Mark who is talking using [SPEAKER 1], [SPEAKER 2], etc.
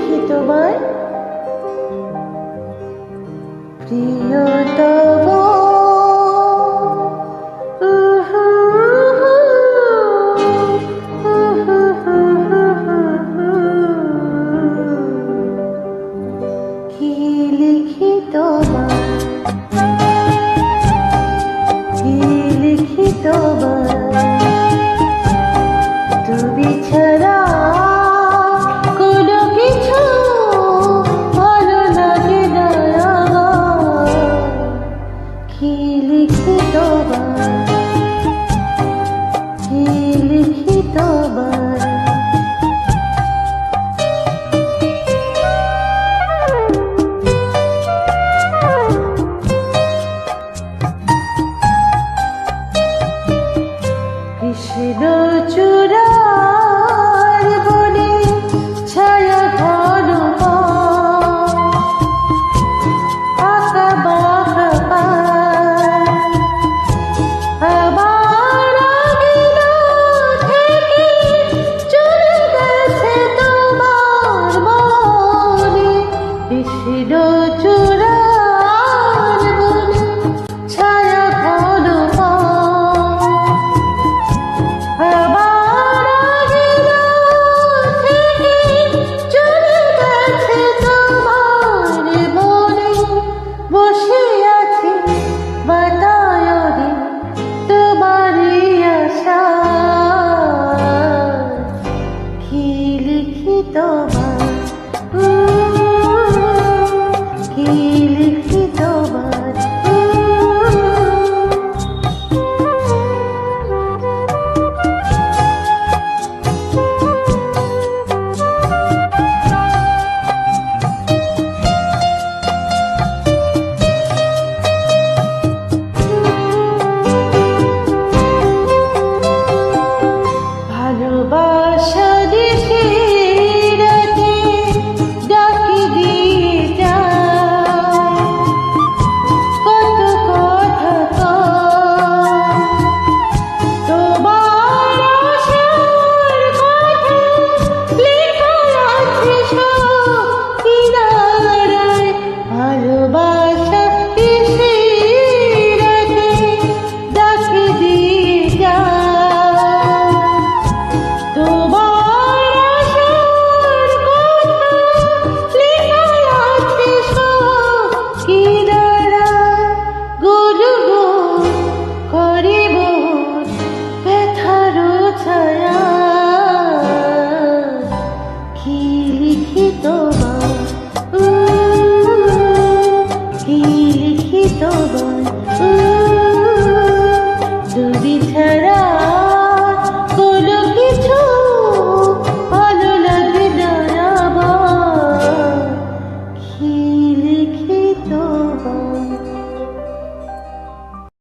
[SPEAKER 1] লিখি তোমার প্রিয়তম কি লিখি তোমার কি লিখি তোমার তুমি ছাড়া কোনো কিছু ভালো লাগে না আমার। কি লিখি তোমার কি লিখি তোমার কৃষ্ণ চূড়ার বনে ছায়া ঘন আঁকা বাঁকা পায় আমার আঙিনা থেকে চলে গেছে তোমার মনে। কৃষ্ণ চূড়ার বনে ছায়া ঘন তোমার কি লিখি তোমার ভালোবাসা দিছে তোমার তুমি ছাড়া